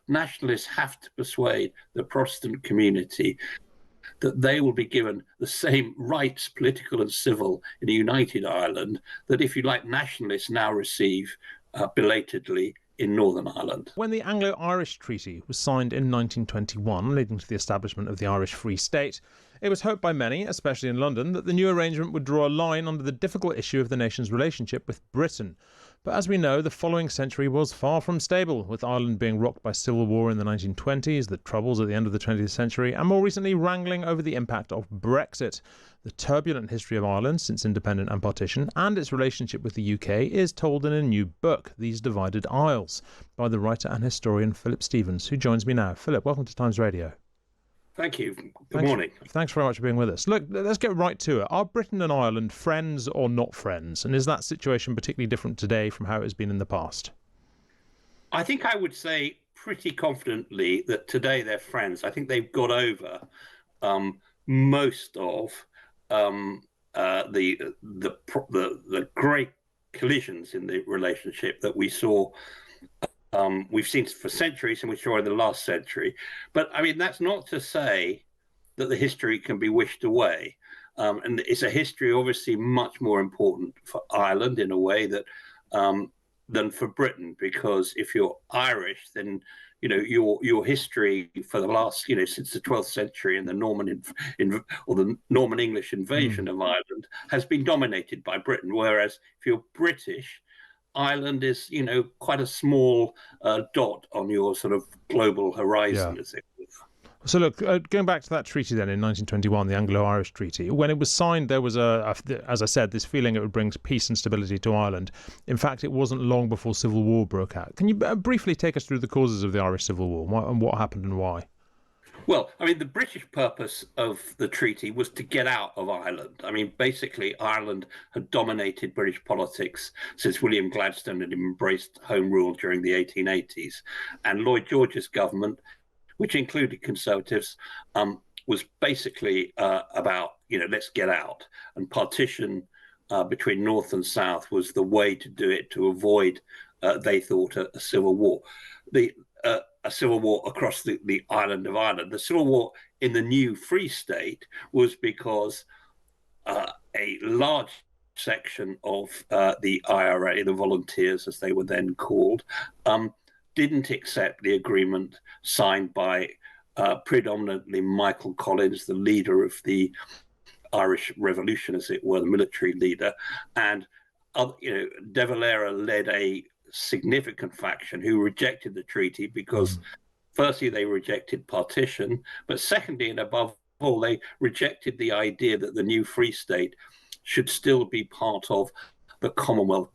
nationalists have to persuade the Protestant community that they will be given the same rights, political and civil, in a united Ireland that, if you like, nationalists now receive belatedly in Northern Ireland. When the Anglo-Irish Treaty was signed in 1921, leading to the establishment of the Irish Free State, it was hoped by many, especially in London, that the new arrangement would draw a line under the difficult issue of the nation's relationship with Britain. But as we know, the following century was far from stable, with Ireland being rocked by civil war in the 1920s, the Troubles at the end of the 20th century, and more recently wrangling over the impact of Brexit. The turbulent history of Ireland since independence and partition, and its relationship with the UK, is told in a new book, These Divided Isles, by the writer and historian Philip Stevens, who joins me now. Philip, welcome to Times Radio. Thank you. Good morning. Thanks very much for being with us. Look, let's get right to it. Are Britain and Ireland friends or not friends? And is that situation particularly different today from how it has been in the past? I think I would say pretty confidently that today they're friends. I think they've got over most of the great collisions in the relationship that we saw. We've seen for centuries, and we saw in the last century. But I mean, that's not to say that the history can be wished away. And it's a history obviously much more important for Ireland in a way that than for Britain, because if you're Irish, then your history for the last since the 12th century and the Norman the Norman English invasion of Ireland has been dominated by Britain. Whereas if you're British, Ireland is, quite a small dot on your sort of global horizon, as it were. So look, going back to that treaty then in 1921, the Anglo-Irish Treaty, when it was signed, there was, as I said, this feeling it would bring peace and stability to Ireland. In fact, it wasn't long before civil war broke out. Can you briefly take us through the causes of the Irish Civil War and what happened and why? Well, I mean, the British purpose of the treaty was to get out of Ireland. I mean, basically, Ireland had dominated British politics since William Gladstone had embraced Home Rule during the 1880s. And Lloyd George's government, which included Conservatives, was basically about, let's get out. And partition between North and South was the way to do it, to avoid, they thought, a civil war. A civil war across the island of Ireland. The civil war in the new Free State was because a large section of the IRA, the volunteers as they were then called, didn't accept the agreement signed by predominantly Michael Collins, the leader of the Irish Revolution, as it were, the military leader, and De Valera led a significant faction who rejected the treaty because firstly they rejected partition, but secondly and above all they rejected the idea that the new Free State should still be part of the Commonwealth,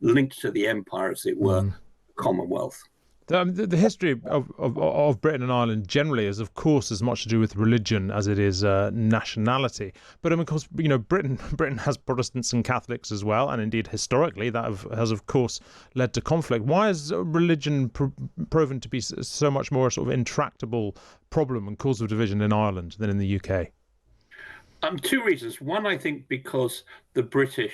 linked to the empire, as it were, Commonwealth. The history of Britain and Ireland generally is, of course, as much to do with religion as it is nationality. But of course, Britain has Protestants and Catholics as well, and indeed historically that has, of course, led to conflict. Why is religion proven to be so much more a sort of intractable problem and cause of division in Ireland than in the UK? Two reasons. One, I think, because the British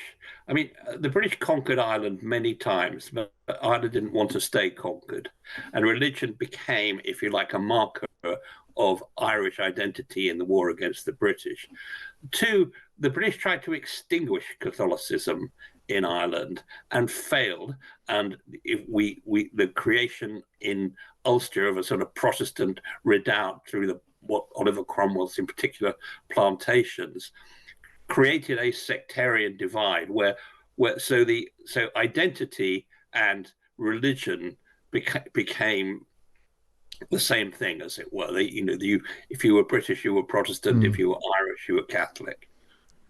conquered Ireland many times, but Ireland didn't want to stay conquered. And religion became, if you like, a marker of Irish identity in the war against the British. Two, the British tried to extinguish Catholicism in Ireland and failed. And the creation in Ulster of a sort of Protestant redoubt through what Oliver Cromwell's in particular plantations created a sectarian divide where so identity and religion became the same thing, as it were. If you were British, you were Protestant. If you were Irish, you were Catholic.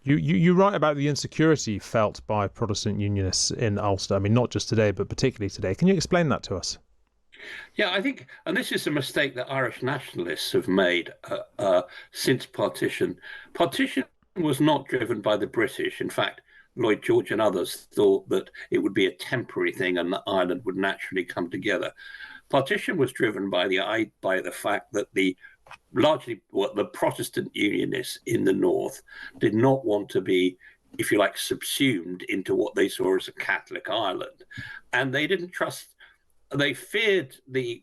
You write about the insecurity felt by Protestant Unionists in Ulster. I mean, not just today, but particularly today. Can you explain that to us? Yeah, I think, and this is a mistake that Irish nationalists have made since partition. Partition was not driven by the British. In fact, Lloyd George and others thought that it would be a temporary thing and that Ireland would naturally come together. Partition was driven by the fact that the Protestant Unionists in the north did not want to be, if you like, subsumed into what they saw as a Catholic Ireland, and they didn't trust. They feared the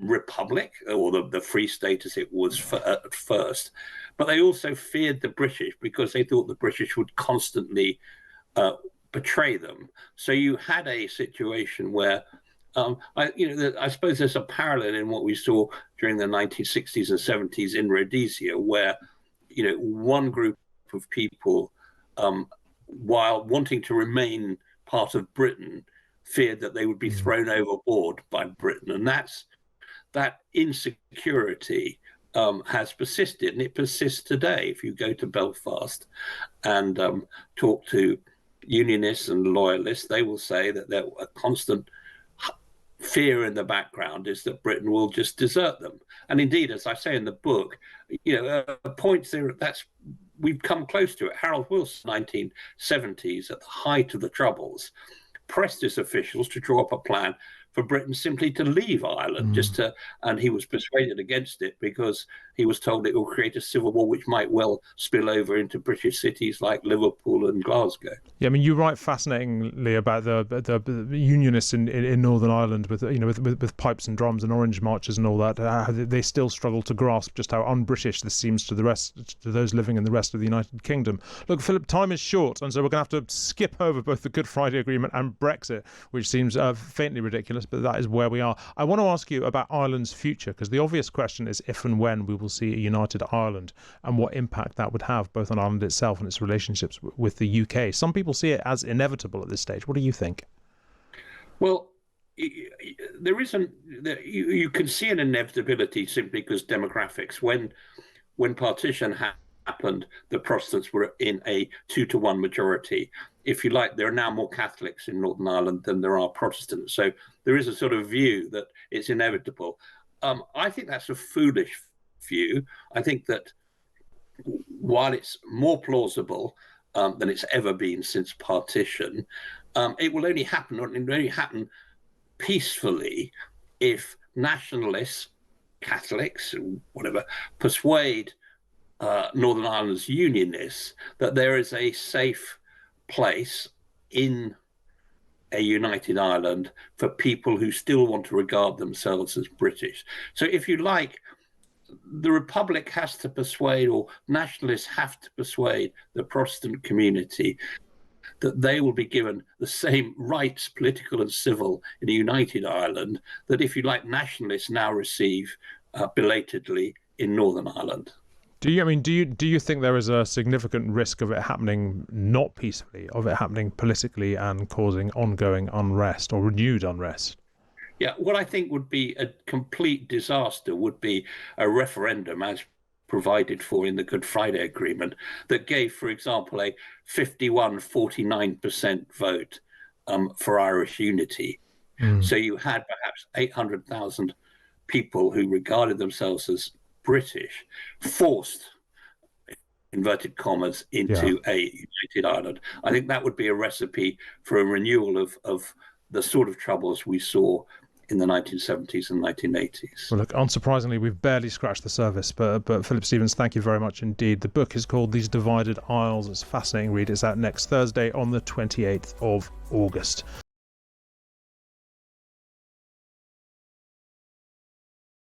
republic, or the Free State as it was at first, but they also feared the British because they thought the British would constantly betray them. So you had a situation where I suppose there's a parallel in what we saw during the 1960s and 70s in Rhodesia, where one group of people, while wanting to remain part of Britain, feared that they would be thrown overboard by Britain, and that insecurity has persisted, and it persists today. If you go to Belfast and talk to Unionists and loyalists, they will say that there a constant fear in the background is that Britain will just desert them. And indeed, as I say in the book, points there that's we've come close to it. Harold Wilson, 1970s, at the height of the Troubles, pressed his officials to draw up a plan for Britain simply to leave Ireland, and he was persuaded against it because he was told it will create a civil war which might well spill over into British cities like Liverpool and Glasgow. Yeah, I mean, you write fascinatingly about the Unionists in Northern Ireland with pipes and drums and orange marches and all that. They still struggle to grasp just how un-British this seems to those living in the rest of the United Kingdom. Look, Philip, time is short, and so we're going to have to skip over both the Good Friday Agreement and Brexit, which seems faintly ridiculous, but that is where we are. I want to ask you about Ireland's future, because the obvious question is if and when we will see a united Ireland and what impact that would have both on Ireland itself and its relationships with the UK. Some people see it as inevitable at this stage. What do you think? Well, there isn't. You can see an inevitability simply because demographics. When partition happened, the Protestants were in a 2-to-1 majority. If you like, there are now more Catholics in Northern Ireland than there are Protestants. So there is a sort of view that it's inevitable. I think that's a foolish view. I think that while it's more plausible than it's ever been since partition, it will only happen peacefully if nationalists, Catholics, whatever, persuade Northern Ireland's Unionists that there is a safe place in a united Ireland for people who still want to regard themselves as British. So if you like, the Republic has to persuade, or nationalists have to persuade the Protestant community that they will be given the same rights, political and civil, in a united Ireland that, if you like, nationalists now receive belatedly in Northern Ireland. Do you think there is a significant risk of it happening not peacefully, of it happening politically and causing ongoing unrest or renewed unrest? Yeah, what I think would be a complete disaster would be a referendum, as provided for in the Good Friday Agreement, that gave, for example, a 51-49% vote for Irish unity. So you had perhaps 800,000 people who regarded themselves as British forced, inverted commas, into a united Ireland. I think that would be a recipe for a renewal of the sort of troubles we saw in the 1970s and 1980s. Well, look, unsurprisingly, we've barely scratched the surface, but Philip Stevens, thank you very much indeed. The book is called These Divided Isles. It's a fascinating read. It's out next Thursday on the 28th of August.